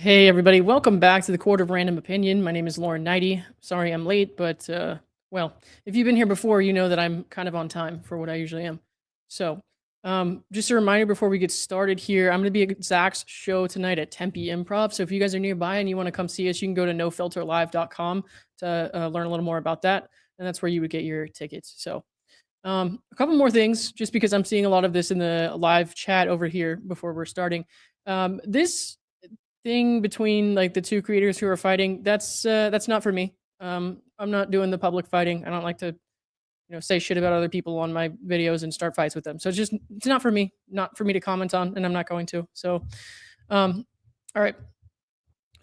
Hey everybody, welcome back to the Court of Random Opinion. My name is Lauren Neidigh. Sorry I'm late, but well, if you've been here before, you know that I'm kind of on time for what I usually am. So, just a reminder before we get started here, I'm going to be at Zach's show tonight at Tempe Improv. So if you guys are nearby and you want to come see us, you can go to nofilterlive.com to learn a little more about that, and that's where you would get your tickets. So, a couple more things, just because I'm seeing a lot of this in the live chat over here before we're starting. This thing between like the two creators who are fighting, that's not for me. I'm not doing the public fighting. I don't like to say shit about other people on my videos and start fights with them. So it's not for me, not for me to comment on, and I'm not going to. So all right.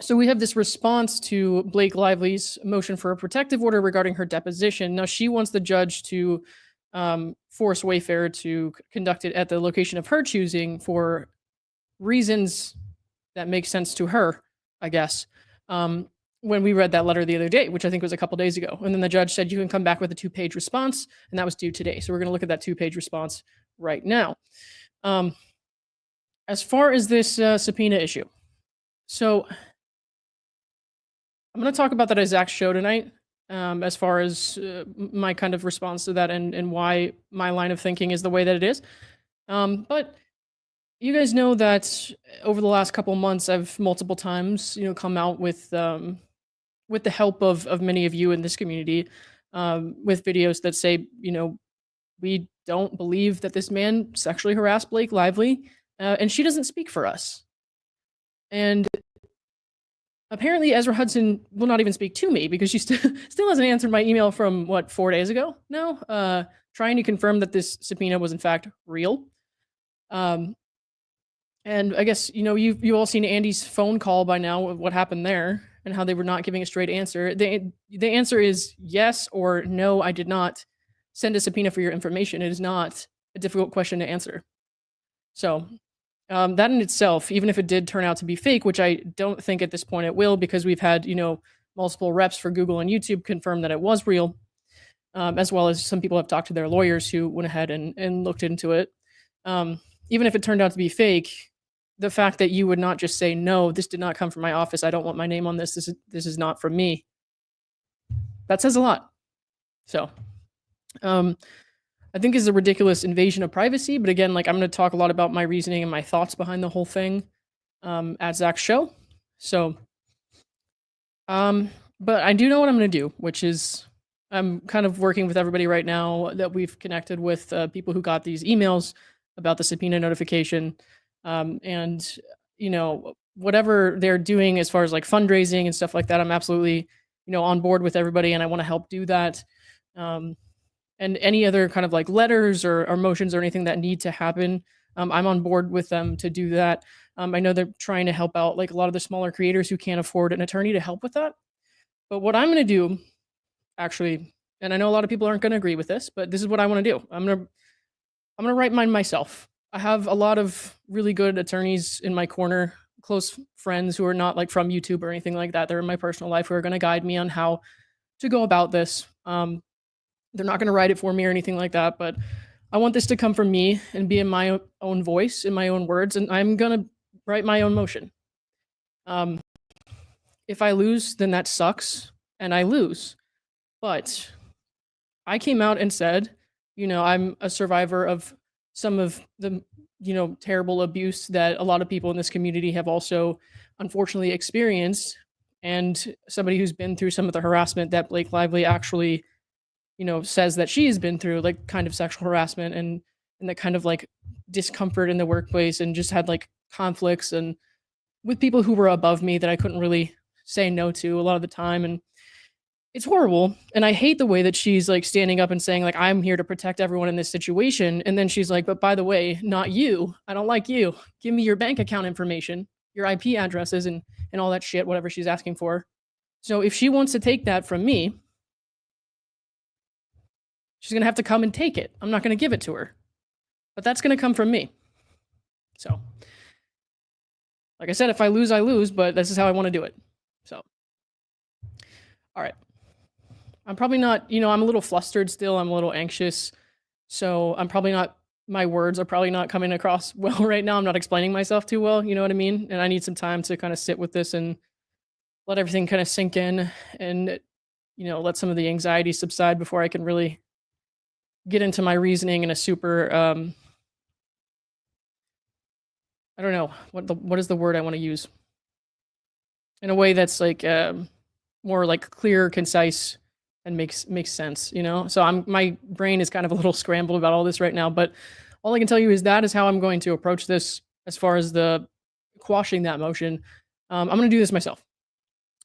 So we have this response to Blake Lively's motion for a protective order regarding her deposition. Now she wants the judge to force Wayfair to conduct it at the location of her choosing for reasons that makes sense to her, I guess. When we read that letter the other day, which I think was a couple days ago. And then the judge said, you can come back with a 2-page response. And that was due today. So we're going to look at that 2-page response right now. As far as this subpoena issue. So I'm going to talk about that at Zach's show tonight. As far as my kind of response to that and why my line of thinking is the way that it is. But you guys know that over the last couple months, I've multiple times, come out with the help of many of you in this community, with videos that say, we don't believe that this man sexually harassed Blake Lively, and she doesn't speak for us. And apparently Ezra Hudson will not even speak to me because she still hasn't answered my email from 4 days ago now, trying to confirm that this subpoena was in fact real. And I guess, you've all seen Andy's phone call by now, what happened there and how they were not giving a straight answer. The answer is yes or no, I did not send a subpoena for your information. It is not a difficult question to answer. So that in itself, even if it did turn out to be fake, which I don't think at this point it will, because we've had, multiple reps for Google and YouTube confirm that it was real, as well as some people have talked to their lawyers who went ahead and looked into it. Even if it turned out to be fake, the fact that you would not just say, no, this did not come from my office, I don't want my name on this, this is not from me, that says a lot. So I think it's a ridiculous invasion of privacy. But again, I'm going to talk a lot about my reasoning and my thoughts behind the whole thing at Zach's show. So, but I do know what I'm going to do, which is I'm kind of working with everybody right now that we've connected with, people who got these emails about the subpoena notification, and whatever they're doing as far as fundraising and stuff like that. I'm absolutely on board with everybody, and I want to help do that. And any other kind of letters or motions or anything that need to happen, I'm on board with them to do that. I know they're trying to help out a lot of the smaller creators who can't afford an attorney to help with that. But what I'm going to do, actually, and I know a lot of people aren't going to agree with this, but this is what I want to do. I'm going to write mine myself. I have a lot of really good attorneys in my corner, close friends who are not from YouTube or anything like that. They're in my personal life who are going to guide me on how to go about this. They're not going to write it for me or anything like that, but I want this to come from me and be in my own voice, in my own words, and I'm going to write my own motion. If I lose, then that sucks, and I lose. But I came out and said, I'm a survivor of some of the, terrible abuse that a lot of people in this community have also unfortunately experienced. And somebody who's been through some of the harassment that Blake Lively actually, says that she has been through, kind of sexual harassment and that kind of discomfort in the workplace, and just had conflicts and with people who were above me that I couldn't really say no to a lot of the time. And it's horrible. And I hate the way that she's standing up and saying I'm here to protect everyone in this situation. And then she's but by the way, not you. I don't like you. Give me your bank account information, your IP addresses and all that shit, whatever she's asking for. So if she wants to take that from me, she's going to have to come and take it. I'm not going to give it to her, but that's going to come from me. So like I said, if I lose, I lose, but this is how I want to do it. So, all right. I'm probably not, I'm a little flustered still. I'm a little anxious. So I'm probably not my words are probably not coming across well right now. I'm not explaining myself too well, you know what I mean? And I need some time to kind of sit with this and let everything kind of sink in and, let some of the anxiety subside before I can really get into my reasoning in a super, I don't know, what is the word I want to use? In a way that's like more like clear, concise, and makes sense, So my brain is kind of a little scrambled about all this right now, but all I can tell you is that is how I'm going to approach this as far as the quashing that motion. I'm going to do this myself.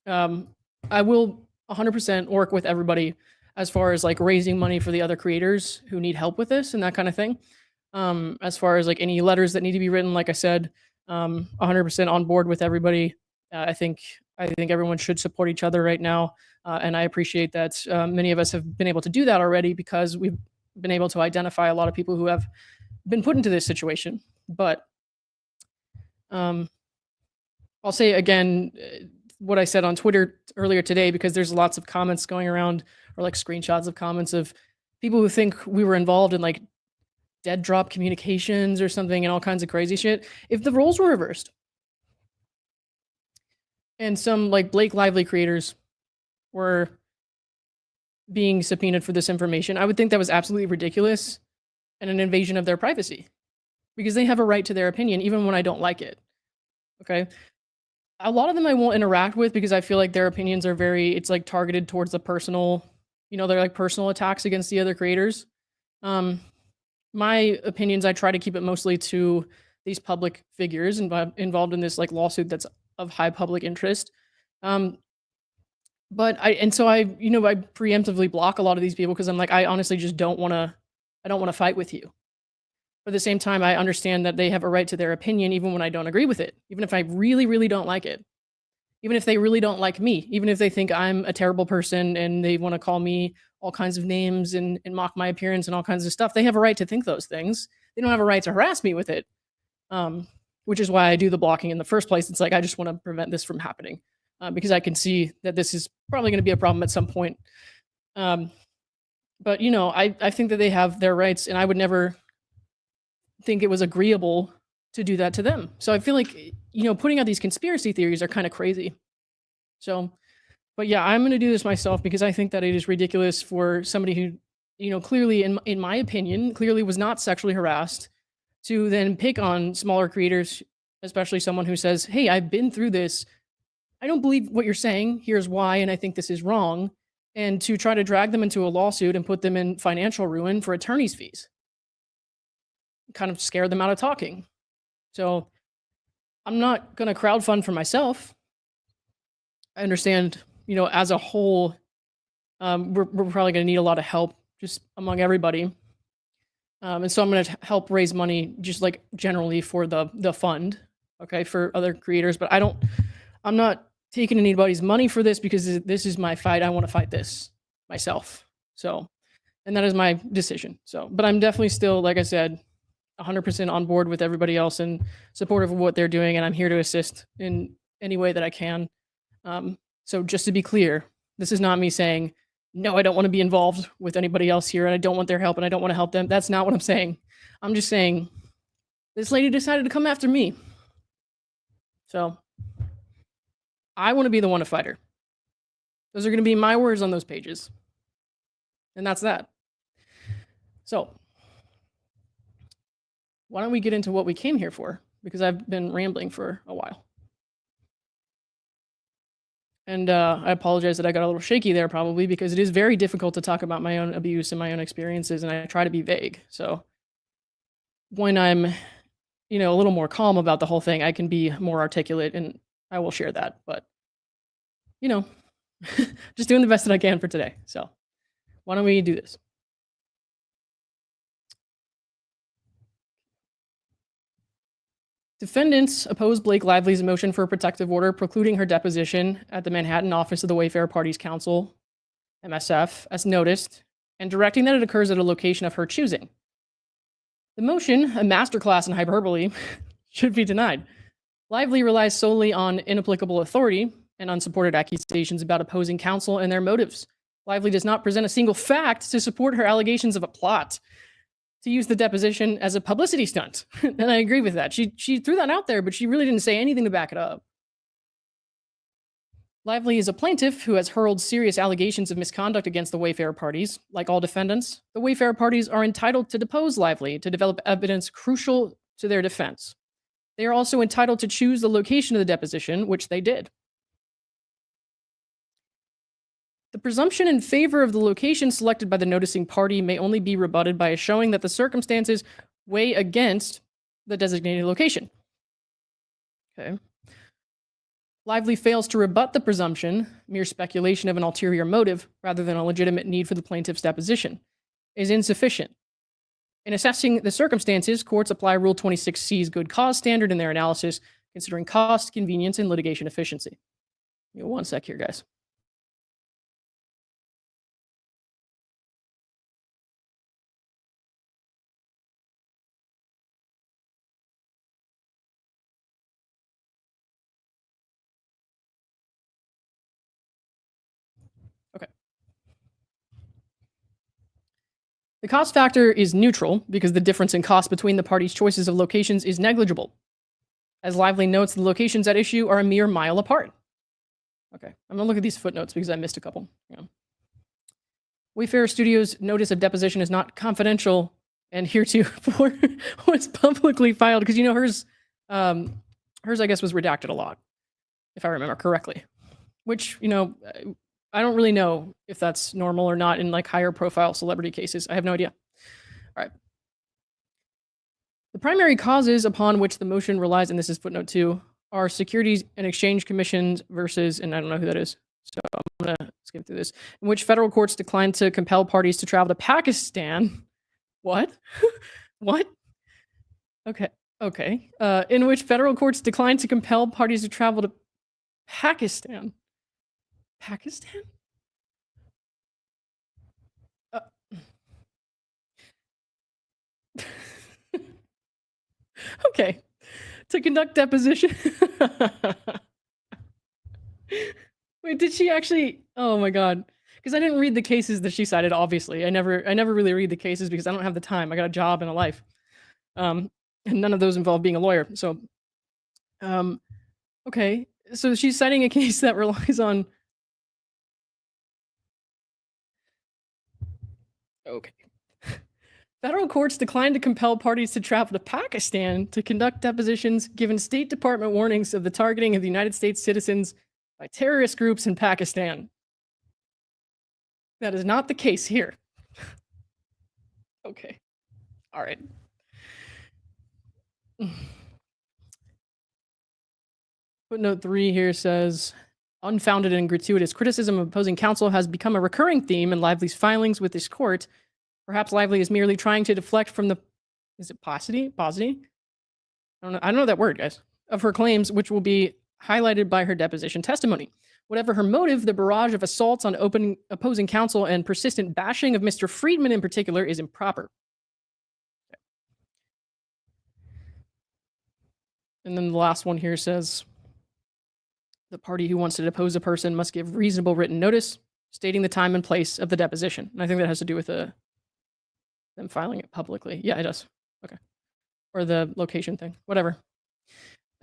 I will 100% work with everybody as far as like raising money for the other creators who need help with this and that kind of thing. As far as like any letters that need to be written, like I said, 100% on board with everybody. I think everyone should support each other right now, and I appreciate that many of us have been able to do that already because we've been able to identify a lot of people who have been put into this situation. But I'll say again what I said on Twitter earlier today, because there's lots of comments going around, or like screenshots of comments of people who think we were involved in like dead drop communications or something and all kinds of crazy shit. If the roles were reversed and some like Blake Lively creators were being subpoenaed for this information, I would think that was absolutely ridiculous and an invasion of their privacy, because they have a right to their opinion even when I don't like it. Okay. A lot of them I won't interact with because I feel like their opinions are it's like targeted towards the personal, they're like personal attacks against the other creators. My opinions, I try to keep it mostly to these public figures involved in this like lawsuit that's of high public interest. But I preemptively block a lot of these people because I'm like, I honestly just don't want to fight with you. But at the same time, I understand that they have a right to their opinion even when I don't agree with it, even if I really, really don't like it, even if they really don't like me, even if they think I'm a terrible person and they want to call me all kinds of names and mock my appearance and all kinds of stuff. They have a right to think those things. They don't have a right to harass me with it, which is why I do the blocking in the first place. It's like I just want to prevent this from happening because I can see that this is probably going to be a problem at some point. But, I think that they have their rights, and I would never think it was agreeable to do that to them. So I feel like, putting out these conspiracy theories are kind of crazy. So, but yeah, I'm going to do this myself because I think that it is ridiculous for somebody who, clearly, in my opinion, clearly was not sexually harassed to then pick on smaller creators, especially someone who says, hey, I've been through this. I don't believe what you're saying. Here's why. And I think this is wrong. And to try to drag them into a lawsuit and put them in financial ruin for attorney's fees. Kind of scare them out of talking. So I'm not going to crowdfund for myself. I understand, as a whole, we're probably going to need a lot of help just among everybody. And so I'm going to help raise money just like generally for the fund, okay, for other creators. But I'm not taking anybody's money for this because this is my fight. I want to fight this myself. So, and that is my decision. So, but I'm definitely still, like I said, 100% on board with everybody else and supportive of what they're doing. And I'm here to assist in any way that I can. So just to be clear, this is not me saying, no, I don't want to be involved with anybody else here and I don't want their help and I don't want to help them. That's not what I'm saying. I'm just saying this lady decided to come after me. So I want to be the one to fight her. Those are going to be my words on those pages. And that's that. So why don't we get into what we came here for? Because I've been rambling for a while. And I apologize that I got a little shaky there probably because it is very difficult to talk about my own abuse and my own experiences, and I try to be vague. So when I'm, a little more calm about the whole thing, I can be more articulate and I will share that. But, just doing the best that I can for today. So why don't we do this? Defendants oppose Blake Lively's motion for a protective order precluding her deposition at the Manhattan office of the Wayfarer Parties Council, MSF, as noticed, and directing that it occurs at a location of her choosing. The motion, a masterclass in hyperbole, should be denied. Lively relies solely on inapplicable authority and unsupported accusations about opposing counsel and their motives. Lively does not present a single fact to support her allegations of a plot. to use the deposition as a publicity stunt. And I agree with that. She threw that out there, but she really didn't say anything to back it up. Lively is a plaintiff who has hurled serious allegations of misconduct against the Wayfarer parties. Like all defendants, the Wayfarer parties are entitled to depose Lively to develop evidence crucial to their defense. They are also entitled to choose the location of the deposition, which they did. The presumption in favor of the location selected by the noticing party may only be rebutted by a showing that the circumstances weigh against the designated location. Okay. Lively fails to rebut the presumption, mere speculation of an ulterior motive, rather than a legitimate need for the plaintiff's deposition, is insufficient. In assessing the circumstances, courts apply Rule 26C's good cause standard in their analysis, considering cost, convenience, and litigation efficiency. Give me one sec here, guys. Okay. The cost factor is neutral because the difference in cost between the parties' choices of locations is negligible. As Lively notes, the locations at issue are a mere mile apart. Okay, I'm gonna look at these footnotes because I missed a couple. Yeah. Wayfarer Studios' notice of deposition is not confidential and heretofore was publicly filed because hers, I guess, was redacted a lot, if I remember correctly. Which I don't really know if that's normal or not in like higher profile celebrity cases. I have no idea. All right. The primary causes upon which the motion relies, and this is footnote 2, are Securities and Exchange Commissions versus, and I don't know who that is, so I'm going to skip through this, in which federal courts declined to compel parties to travel to Pakistan. What? What? Okay. In which federal courts declined to compel parties to travel to Pakistan. Pakistan? Okay. To conduct deposition. Wait, did she actually? Oh my god. Because I didn't read the cases that she cited, obviously. I never really read the cases because I don't have the time. I got a job and a life. And none of those involve being a lawyer. So okay. So she's citing a case that relies on. Okay. Federal courts declined to compel parties to travel to Pakistan to conduct depositions given State Department warnings of the targeting of the United States citizens by terrorist groups in Pakistan. That is not the case here. Okay. All right. Footnote 3 here says, unfounded and gratuitous criticism of opposing counsel has become a recurring theme in Lively's filings with this court. Perhaps Lively is merely trying to deflect from the, is it paucity? I don't know that word, guys, of her claims, which will be highlighted by her deposition testimony. Whatever her motive, the barrage of assaults on opposing counsel and persistent bashing of Mr. Friedman in particular is improper. And then the last one here says, the party who wants to depose a person must give reasonable written notice, stating the time and place of the deposition. And I think that has to do with them filing it publicly. Yeah, it does. Okay. Or the location thing, whatever.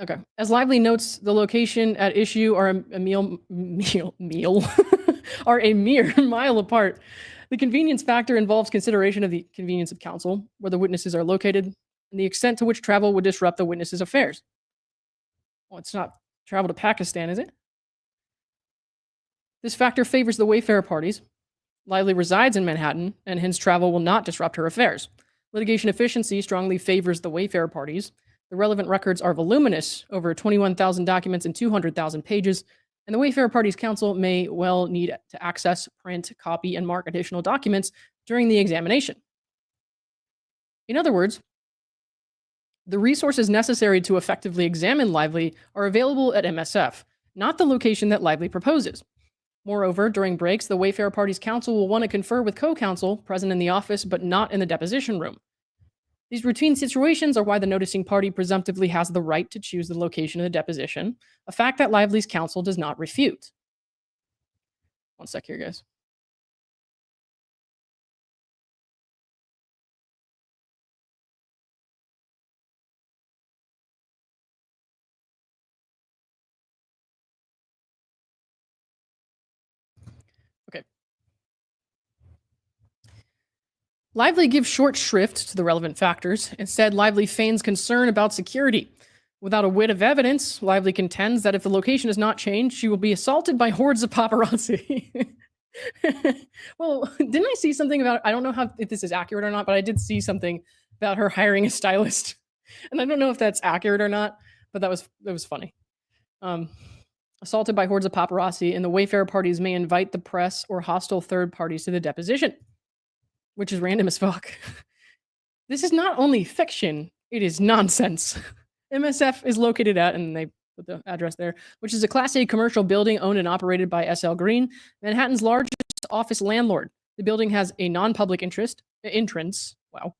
Okay. As Lively notes, the location at issue are are a mere mile apart. The convenience factor involves consideration of the convenience of counsel, where the witnesses are located, and the extent to which travel would disrupt the witness's affairs. Well, it's not travel to Pakistan, is it? This factor favors the Wayfarer parties. Lively resides in Manhattan, and hence travel will not disrupt her affairs. Litigation efficiency strongly favors the Wayfarer parties. The relevant records are voluminous, over 21,000 documents and 200,000 pages, and the Wayfarer parties' counsel may well need to access, print, copy, and mark additional documents during the examination. In other words, the resources necessary to effectively examine Lively are available at MSF, not the location that Lively proposes. Moreover, during breaks, the Wayfarer parties' counsel will want to confer with co-counsel present in the office but not in the deposition room. These routine situations are why the noticing party presumptively has the right to choose the location of the deposition, a fact that Lively's counsel does not refute. One sec here, guys. Lively gives short shrift to the relevant factors. Instead, Lively feigns concern about security. Without a whit of evidence, Lively contends that if the location is not changed, she will be assaulted by hordes of paparazzi. Well, didn't I see something about, I don't know how if this is accurate or not, but I did see something about her hiring a stylist. And I don't know if that's accurate or not, but that was funny. Assaulted by hordes of paparazzi, and the Wayfarer parties may invite the press or hostile third parties to the deposition, which is random as fuck. This is not only fiction, it is nonsense. MSF is located at, and they put the address there, which is a Class A commercial building owned and operated by SL Green, Manhattan's largest office landlord. The building has a non-public entrance. Wow,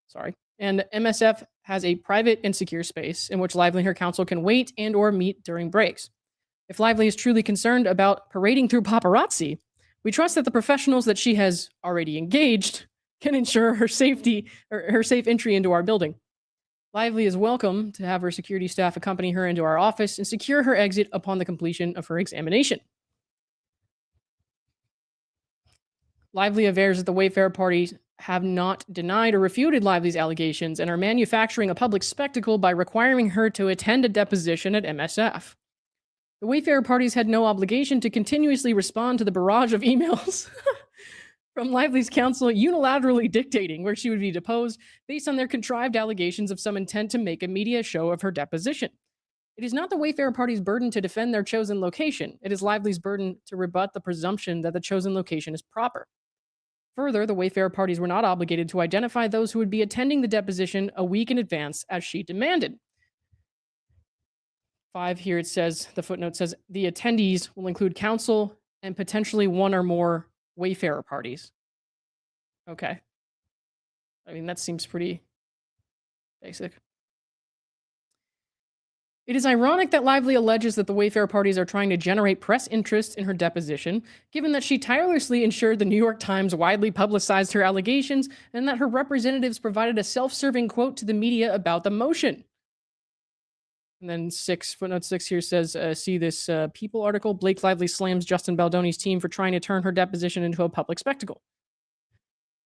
sorry. And MSF has a private and secure space in which Lively and her counsel can wait and or meet during breaks. If Lively is truly concerned about parading through paparazzi, we trust that the professionals that she has already engaged can ensure her safety or her safe entry into our building. Lively is welcome to have her security staff accompany her into our office and secure her exit upon the completion of her examination. Lively avers that the Wayfarer parties have not denied or refuted Lively's allegations and are manufacturing a public spectacle by requiring her to attend a deposition at MSF. The Wayfarer parties had no obligation to continuously respond to the barrage of emails from Lively's counsel unilaterally dictating where she would be deposed based on their contrived allegations of some intent to make a media show of her deposition. It is not the Wayfarer party's burden to defend their chosen location. It is Lively's burden to rebut the presumption that the chosen location is proper. Further, the Wayfarer parties were not obligated to identify those who would be attending the deposition a week in advance as she demanded. 5 here, it says, the footnote says, the attendees will include counsel and potentially one or more Wayfarer parties. Okay. I mean, that seems pretty basic. It is ironic that Lively alleges that the Wayfarer parties are trying to generate press interest in her deposition, given that she tirelessly ensured the New York Times widely publicized her allegations and that her representatives provided a self-serving quote to the media about the motion. And then footnote 6 here says, see this People article, Blake Lively slams Justin Baldoni's team for trying to turn her deposition into a public spectacle.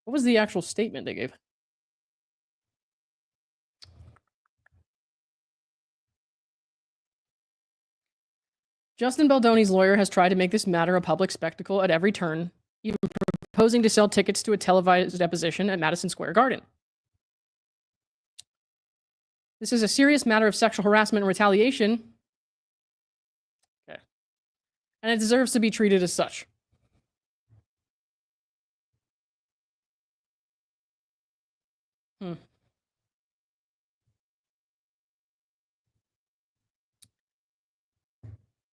What was the actual statement they gave? Justin Baldoni's lawyer has tried to make this matter a public spectacle at every turn, even proposing to sell tickets to a televised deposition at Madison Square Garden. This is a serious matter of sexual harassment and retaliation. Okay. And it deserves to be treated as such.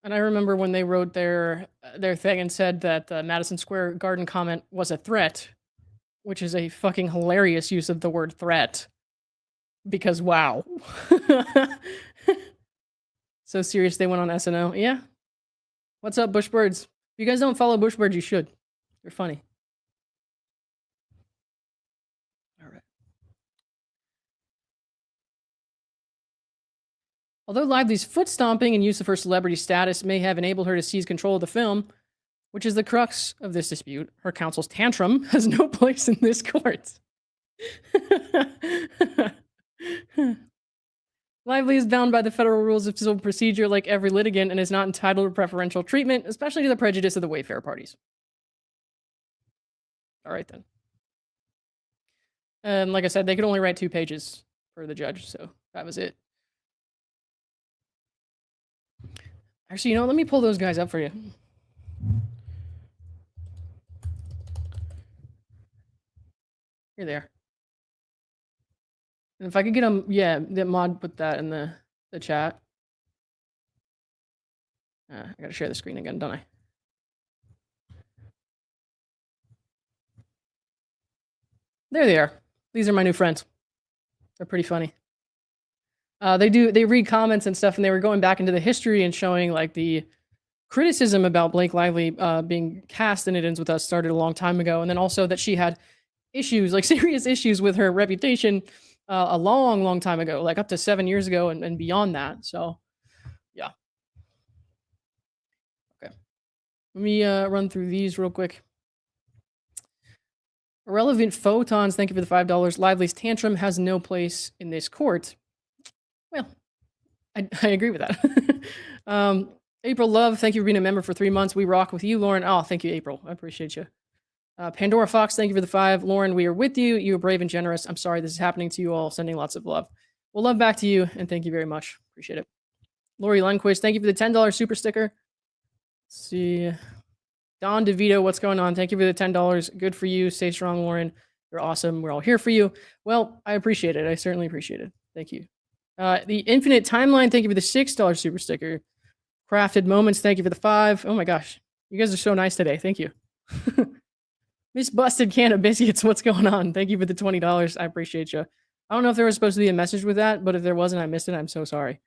And I remember when they wrote their thing and said that the Madison Square Garden comment was a threat, which is a fucking hilarious use of the word threat. Because wow. So serious they went on SNL. Yeah. What's up, Bushbirds? If you guys don't follow Bushbirds, you should. They're funny. All right. Although Lively's foot stomping and use of her celebrity status may have enabled her to seize control of the film, which is the crux of this dispute, her counsel's tantrum has no place in this court. Lively is bound by the federal rules of civil procedure like every litigant and is not entitled to preferential treatment, especially to the prejudice of the Wayfarer parties. All right, then. And like I said, they could only write 2 pages for the judge, so that was it. Actually, you know, let me pull those guys up for you. Here they are. And if I could get them, yeah, the mod put that in the chat. I gotta share the screen again, don't I? There they are. These are my new friends. They're pretty funny. They read comments and stuff, and they were going back into the history and showing like the criticism about Blake Lively being cast in It Ends With Us started a long time ago, and then also that she had issues, like serious issues with her reputation a long time ago, like up to 7 years ago and beyond that. So, yeah. Okay. Let me run through these real quick. Irrelevant Photons, thank you for the $5. Lively's Tantrum has no place in this court. Well, I agree with that. April Love, thank you for being a member for 3 months. We rock with you, Lauren. Oh, thank you, April. I appreciate you. Pandora Fox, thank you for the 5. Lauren, we are with you. You are brave and generous. I'm sorry this is happening to you all. Sending lots of love. Well, love back to you, and thank you very much. Appreciate it. Lori Lundquist, thank you for the $10 super sticker. Let's see. Don DeVito, what's going on? Thank you for the $10. Good for you. Stay strong, Lauren. You're awesome. We're all here for you. Well, I appreciate it. I certainly appreciate it. Thank you. The Infinite Timeline, thank you for the $6 super sticker. Crafted Moments, thank you for the 5. Oh my gosh. You guys are so nice today. Thank you. Miss Busted Can of Biscuits, what's going on? Thank you for the $20. I appreciate you. I don't know if there was supposed to be a message with that, but if there wasn't, I missed it. I'm so sorry.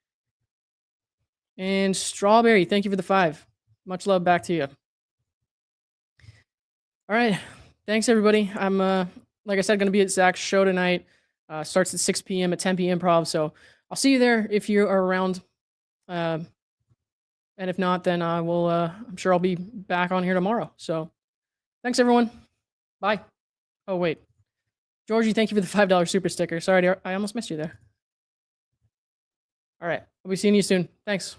And Strawberry, thank you for the 5. Much love back to you. All right. Thanks, everybody. I'm, like I said, going to be at Zach's show tonight. Starts at 6 p.m. at 10 p.m. Improv. So I'll see you there if you are around. And if not, then I will, I'm sure I'll be back on here tomorrow. So thanks, everyone. Bye. Oh, wait. Georgie, thank you for the $5 super sticker. Sorry, I almost missed you there. All right. I'll be seeing you soon. Thanks.